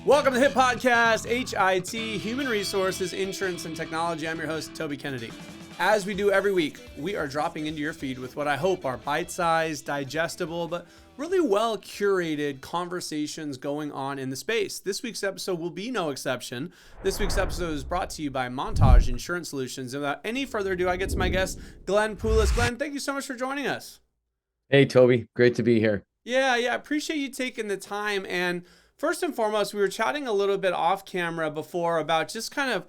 Welcome to the HIT Podcast, H.I.T, Human Resources, Insurance, and Technology. I'm your host, Toby Kennedy. As we do every week, we are dropping into your feed with what I hope are bite-sized, digestible, but really well-curated conversations going on in the space. This week's episode will be no exception. This week's episode is brought to you by Montage Insurance Solutions. And without any further ado, I get to my guest, Glenn Poulos. Glenn, thank you so much for joining us. Hey, Toby. Great to be here. Yeah, I appreciate you taking the time. And first and foremost, we were chatting a little bit off camera before about just kind of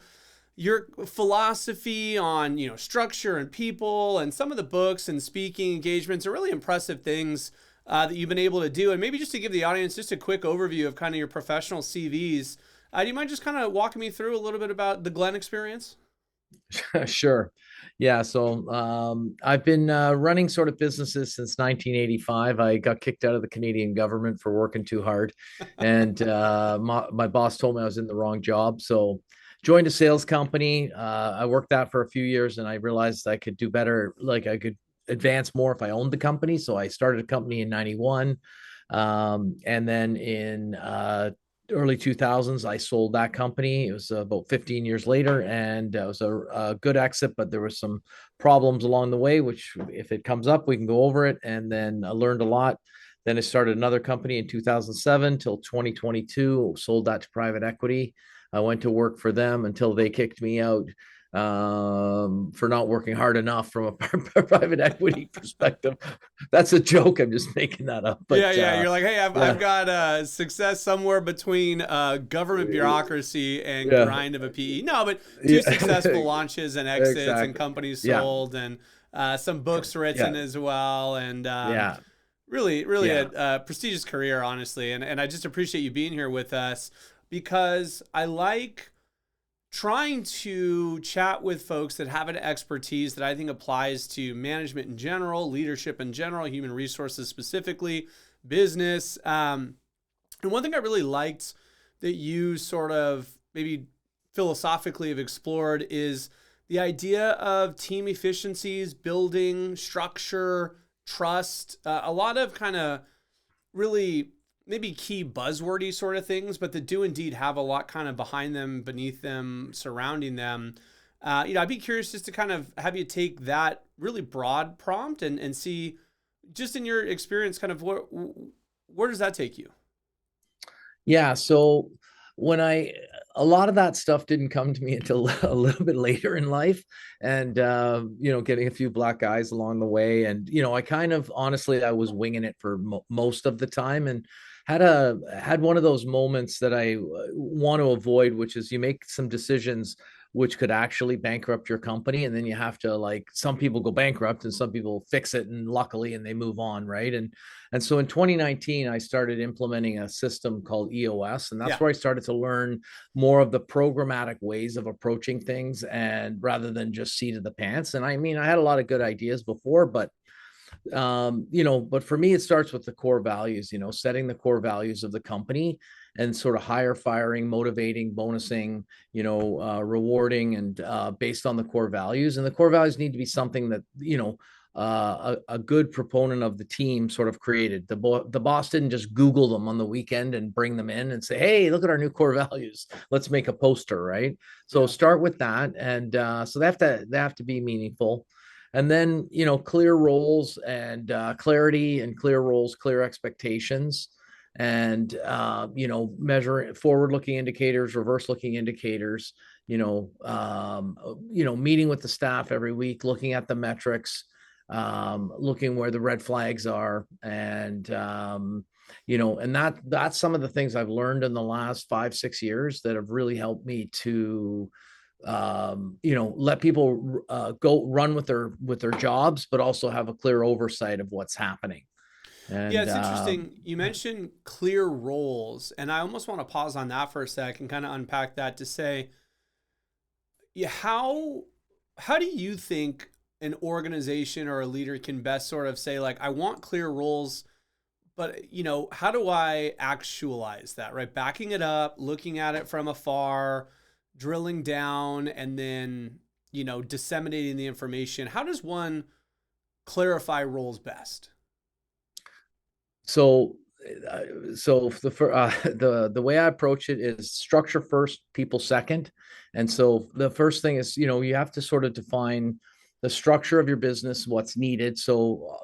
your philosophy on, structure and people, and some of the books and speaking engagements are really impressive things that you've been able to do. And maybe just to give the audience just a quick overview of kind of your professional CVs, do you mind just kind of walking me through a little bit about the Glenn experience? Sure. Yeah. So I've been running sort of businesses since 1985. I got kicked out of the Canadian government for working too hard. And my boss told me I was in the wrong job. So joined a sales company. I worked that for a few years and I realized I could do better. Like I could advance more if I owned the company. So I started a company in 91. And then in early 2000s, I sold that company. It was about 15 years later, and it was a good exit, but there were some problems along the way, which if it comes up, we can go over it. And then I learned a lot. Then I started another company in 2007 till 2022, sold that to private equity. I went to work for them until they kicked me out for not working hard enough from a private equity perspective. That's a joke. I'm just making that up. But yeah. You're like, hey, I've yeah, got success somewhere between government bureaucracy and yeah, grind of a PE. No, but two yeah, successful launches and exits and exactly. companies Yeah, sold and some books written yeah, as well. And yeah, really yeah. a prestigious career, honestly. And I just appreciate you being here with us because I like trying to chat with folks that have an expertise that I think applies to management in general, leadership in general, human resources specifically, business. And one thing I really liked that you sort of maybe philosophically have explored is the idea of team efficiencies, building structure, trust, a lot of kind of really maybe key buzzwordy sort of things, but that do indeed have a lot kind of behind them, beneath them, surrounding them. I'd be curious just to kind of have you take that really broad prompt and see just in your experience, kind of where does that take you? Yeah. So when a lot of that stuff didn't come to me until a little bit later in life, and getting a few black eyes along the way. And I kind of honestly, I was winging it for most of the time, and had one of those moments that I want to avoid, which is you make some decisions which could actually bankrupt your company, and then you have to, like, some people go bankrupt and some people fix it, and luckily, and they move on, right? And so in 2019, I started implementing a system called EOS, and that's Yeah. where I started to learn more of the programmatic ways of approaching things, and rather than just seat of the pants. And I mean, I had a lot of good ideas before, but but for me, it starts with the core values, setting the core values of the company, and sort of hire, firing, motivating, bonusing, rewarding, and based on the core values. And the core values need to be something that, a good proponent of the team sort of created. The boss didn't just Google them on the weekend and bring them in and say, hey, look at our new core values. Let's make a poster, right? So Yeah. start with that. And so they have to be meaningful. And then, clear roles and clarity, and clear roles, clear expectations, and measure forward-looking indicators, reverse-looking indicators. Meeting with the staff every week, looking at the metrics, looking where the red flags are, and that's some of the things I've learned in the last 5-6 years that have really helped me to let people go run with their jobs, but also have a clear oversight of what's happening. Yeah, And it's interesting. You mentioned clear roles, and I almost want to pause on that for a sec and kind of unpack that to say, yeah, how do you think an organization or a leader can best sort of say, like, I want clear roles, but how do I actualize that, right? Backing it up, looking at it from afar, drilling down, and then, disseminating the information. How does one clarify roles best? so so the way I approach it is structure first, people second. And so the first thing is, you have to sort of define the structure of your business, what's needed. So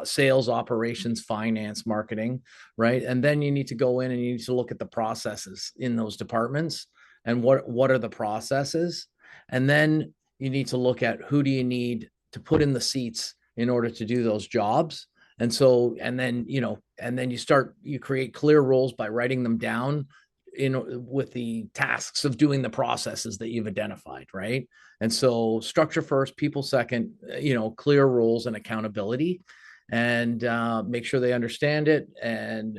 sales, operations, finance, marketing, right? And then you need to go in and you need to look at the processes in those departments and what are the processes. And then you need to look at who do you need to put in the seats in order to do those jobs. And so, and then you create clear roles by writing them down with the tasks of doing the processes that you've identified, right? And so structure first, people second, clear roles and accountability, and make sure they understand it, and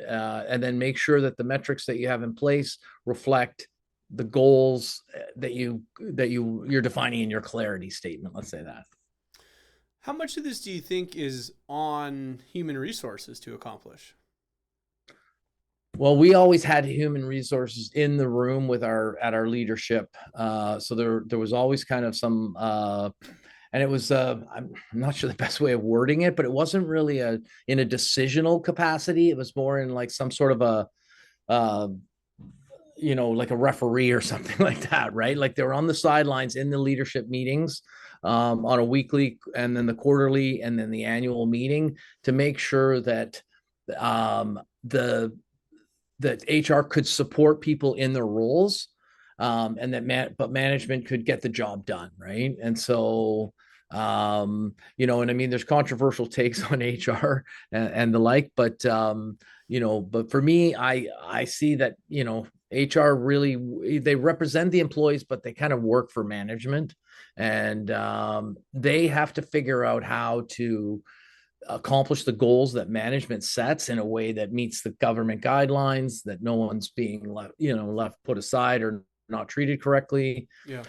then make sure that the metrics that you have in place reflect the goals you're defining in your clarity statement. Let's say that. How much of this do you think is on human resources to accomplish? Well, we always had human resources in the room with our leadership. So there was always kind of some, and it was I'm not sure the best way of wording it, but it wasn't really in a decisional capacity. It was more in like some sort of uh, like a referee or something like that, right? Like they were on the sidelines in the leadership meetings, on a weekly, and then the quarterly, and then the annual meeting, to make sure that the that HR could support people in their roles, and but management could get the job done, right? And so, and I mean, there's controversial takes on HR and the like, but for me, I see that HR really, they represent the employees, but they kind of work for management, and they have to figure out how to accomplish the goals that management sets in a way that meets the government guidelines, that no one's being left put aside or not treated correctly, Yeah.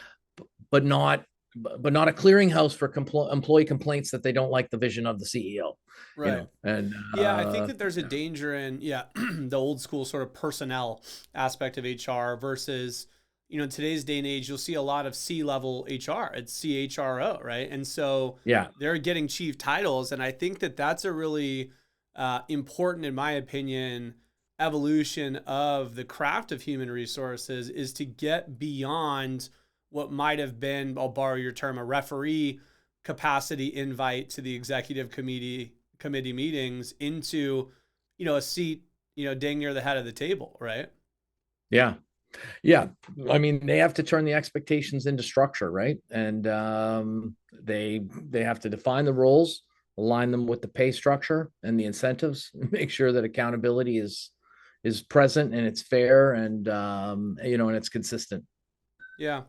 but not a clearinghouse for employee complaints that they don't like the vision of the CEO. Right. And Yeah, I think that there's a danger in the old school sort of personnel aspect of HR versus in today's day and age you'll see a lot of C-level HR. It's CHRO, right? And so yeah, they're getting chief titles, and I think that that's a really important, in my opinion, evolution of the craft of human resources is to get beyond what might have been, I'll borrow your term, a referee capacity invite to the executive committee meetings into, a seat, dang near the head of the table, right? yeah, yeah. I mean, they have to turn the expectations into structure, right? And they have to define the roles, align them with the pay structure and the incentives, make sure that accountability is present and it's fair, and and it's consistent. Yeah.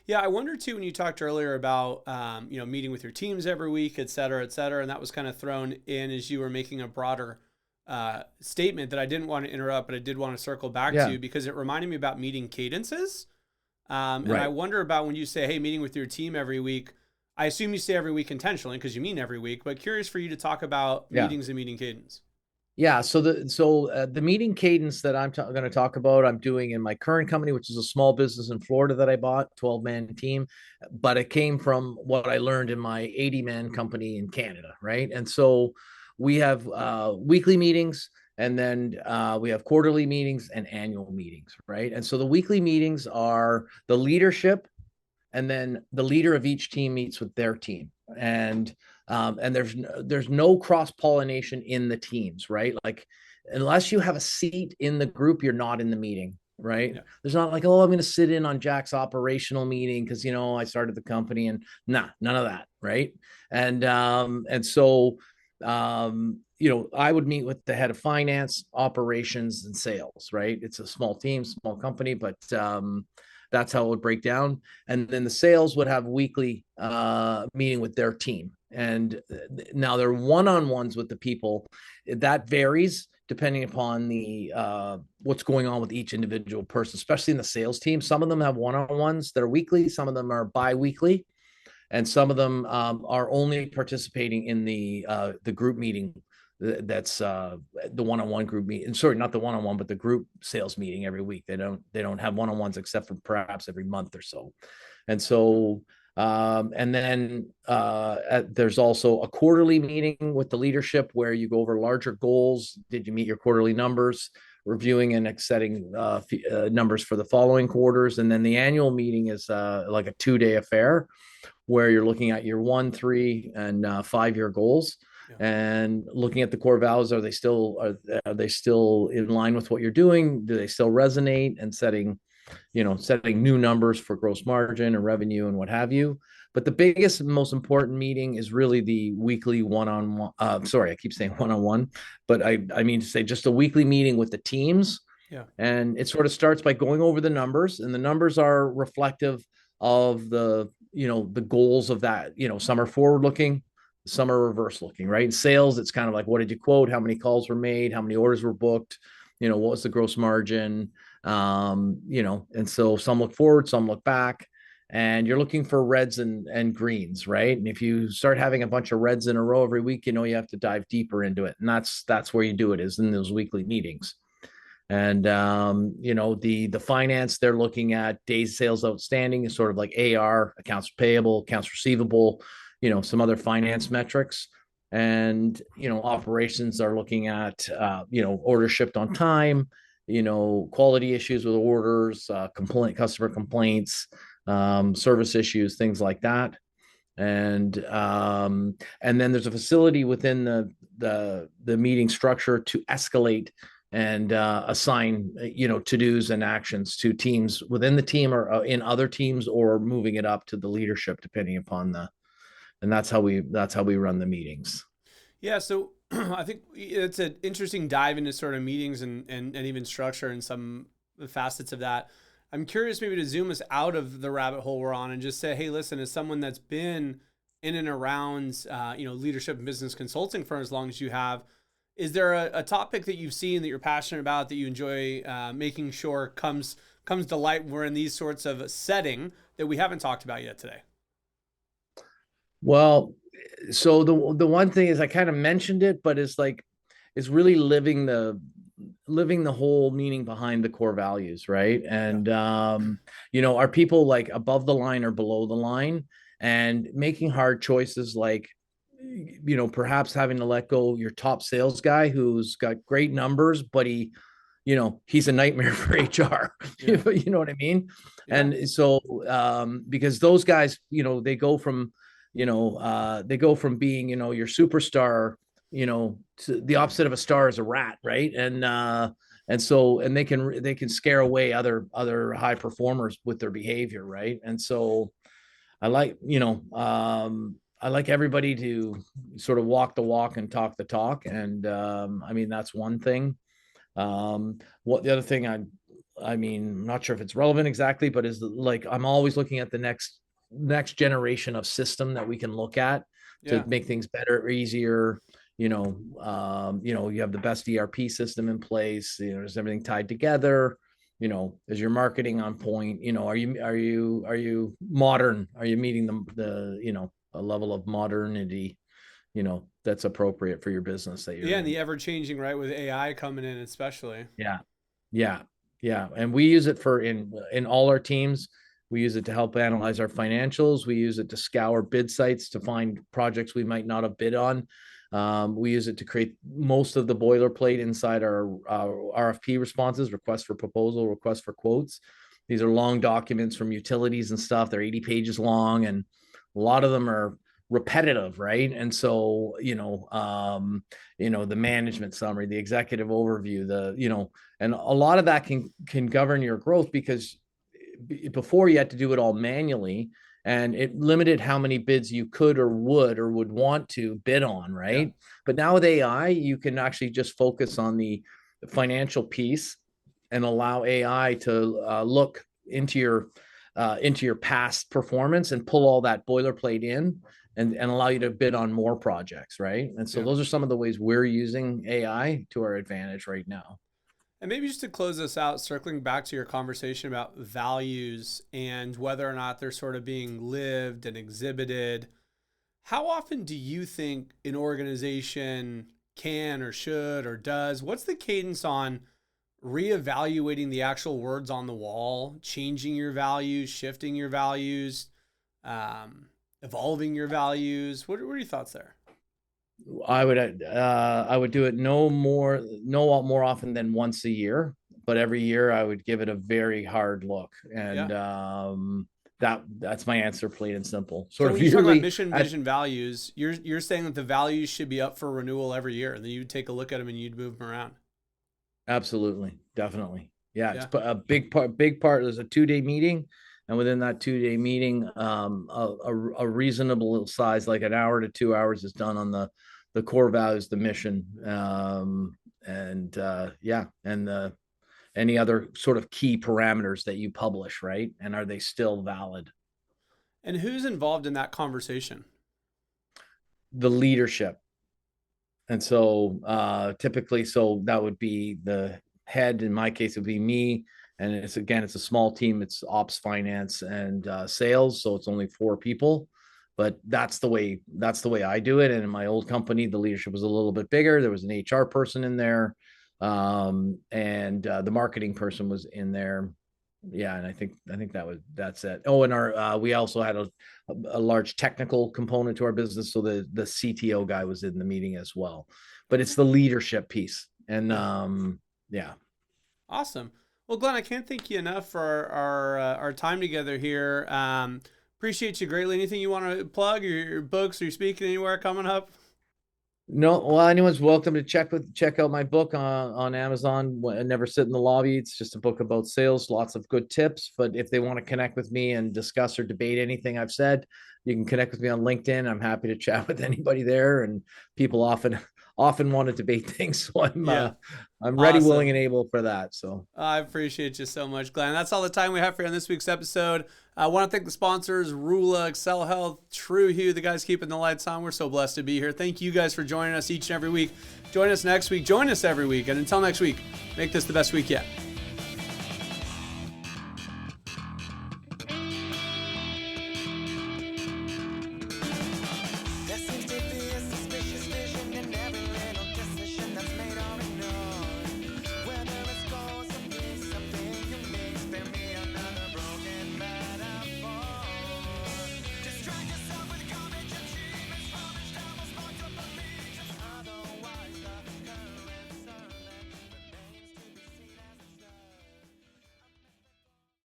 Yeah. I wonder too, when you talked earlier about, meeting with your teams every week, et cetera, and that was kind of thrown in as you were making a broader statement that I didn't want to interrupt, but I did want to circle back Yeah, to because it reminded me about meeting cadences. And I right. wonder about when you say, hey, meeting with your team every week, I assume you say every week intentionally because you mean every week, but curious for you to talk about Yeah. meetings and meeting cadence. Yeah, so the meeting cadence that I'm going to talk about, I'm doing in my current company, which is a small business in Florida that I bought, 12-man team, but it came from what I learned in my 80-man company in Canada, right? And so we have weekly meetings, and then we have quarterly meetings and annual meetings, right? And so the weekly meetings are the leadership, and then the leader of each team meets with their team, and there's no cross pollination in the teams, right? Like, unless you have a seat in the group, you're not in the meeting, right? Yeah. There's not like, oh, I'm going to sit in on Jack's operational meeting because I started the company, and nah, none of that, right? And I would meet with the head of finance, operations, and sales, right? It's a small team, small company, but that's how it would break down. And then the sales would have weekly meeting with their team. And now they're one-on-ones with the people. That varies depending upon the what's going on with each individual person, especially in the sales team. Some of them have one-on-ones that are weekly, some of them are bi-weekly, and some of them are only participating in the group meeting. That's the one-on-one group meeting. Sorry, not the one-on-one, but the group sales meeting every week. They don't have one-on-ones except for perhaps every month or so. And so And then there's also a quarterly meeting with the leadership where you go over larger goals. Did you meet your quarterly numbers? Reviewing and setting numbers for the following quarters. And then the annual meeting is like a 2-day affair where you're looking at your 1, 3, and 5-year goals Yeah. and looking at the core values. Are they still in line with what you're doing? Do they still resonate? And setting new numbers for gross margin and revenue and what have you. But the biggest and most important meeting is really the weekly one-on-one. Sorry, I keep saying one-on-one, but I mean to say just a weekly meeting with the teams. Yeah. And it sort of starts by going over the numbers, and the numbers are reflective of the goals of that. Some are forward looking, some are reverse looking, right? In sales, it's kind of like, what did you quote? How many calls were made? How many orders were booked? What was the gross margin? And so some look forward, some look back, and you're looking for reds and greens, right? And if you start having a bunch of reds in a row every week, you have to dive deeper into it. And that's where you do it, is in those weekly meetings. And the finance, they're looking at days sales outstanding is sort of like AR, accounts payable, accounts receivable, some other finance metrics. And operations are looking at orders shipped on time, quality issues with orders, customer complaints, service issues, things like that. And then there's a facility within the meeting structure to escalate and assign to-dos and actions to teams within the team or in other teams, or moving it up to the leadership depending upon and that's how we run the meetings. Yeah, so I think it's an interesting dive into sort of meetings and even structure and some facets of that. I'm curious maybe to zoom us out of the rabbit hole we're on and just say, hey, listen, as someone that's been in and around, leadership and business consulting for as long as you have, is there a topic that you've seen that you're passionate about that you enjoy making sure comes to light when we're in these sorts of setting that we haven't talked about yet today? Well, so the one thing is, I kind of mentioned it, but it's really living the whole meaning behind the core values, right? Yeah, And are people like above the line or below the line, and making hard choices like perhaps having to let go your top sales guy who's got great numbers, but he's a nightmare for HR. yeah, You know what I mean? yeah, And so because those guys, they go from being, your superstar, to the opposite of a star is a rat, right? And they can scare away other high performers with their behavior, right? And so I like, I like everybody to sort of walk the walk and talk the talk. And I mean, that's one thing. What the other thing I'm not sure if it's relevant exactly, but is like, I'm always looking at the next generation of system that we can look at to yeah. make things better or easier. You have the best ERP system in place. Is everything tied together? Is your marketing on point? Are you modern? Are you meeting a level of modernity, that's appropriate for your business that you're Yeah, and in? the ever changing, right, with AI coming in, especially. Yeah. Yeah. Yeah. And we use it in all our teams. We use it to help analyze our financials. We use it to scour bid sites to find projects we might not have bid on. We use it to create most of the boilerplate inside our RFP responses, request for proposal, request for quotes. These are long documents from utilities and stuff. They're 80 pages long, and a lot of them are repetitive, right? And so, the management summary, the executive overview, and a lot of that can govern your growth, because before you had to do it all manually, and it limited how many bids you could or would want to bid on, Yeah, right? But now with AI, you can actually just focus on the financial piece and allow AI to look into your past performance and pull all that boilerplate in, and allow you to bid on more projects, right? And so yeah. those are some of the ways we're using AI to our advantage right now. And maybe just to close this out, circling back to your conversation about values and whether or not they're sort of being lived and exhibited, how often do you think an organization can or should or does? What's the cadence on reevaluating the actual words on the wall, changing your values, shifting your values? evolving your values? What are your thoughts there? I would do it no more often than once a year, but every year I would give it a very hard look, Yeah. and that's my answer, plain and simple. So Sort when of you talk about yearly. mission, vision, values, you're saying that the values should be up for renewal every year, and then you'd take a look at them and you'd move them around. Absolutely, definitely, yeah. It's Yeah. a big part. Big part. There's a 2-day meeting, and within that 2-day meeting, a reasonable size, like an hour to 2 hours, is done on the core values, the mission, and yeah, and the any other sort of key parameters that you publish, right? And are they still valid? And who's involved in that conversation? The leadership. And so typically, so that would be the head. In my case, it would be me. And it's a small team. It's ops, finance, and sales. So it's only 4 people. But that's the way I do it. And in my old company, the leadership was a little bit bigger. There was an HR person in there, and the marketing person was in there. Yeah, and I think that's it. Oh, and our we also had a large technical component to our business, so the CTO guy was in the meeting as well. But it's Okay. the leadership piece, and Yeah. yeah. Awesome. Well, Glenn, I can't thank you enough for our time together here. Appreciate you greatly. Anything you want to plug, your books, or you're speaking anywhere coming up? No, well, anyone's welcome to check out my book on Amazon. Never Sit in the Lobby. It's just a book about sales, lots of good tips. But if they want to connect with me and discuss or debate anything I've said, you can connect with me on LinkedIn. I'm happy to chat with anybody there, and people often want to debate things, so Yeah. I'm ready, willing, Awesome. and able for that. So I appreciate you so much, Glenn. That's all the time we have for you on this week's episode. I want to thank the sponsors, Rula, Excel Health, True Hue, the guys keeping the lights on. We're so blessed to be here. Thank you guys for joining us each and every week. Join us next week. Join us every week. And until next week, make this the best week yet.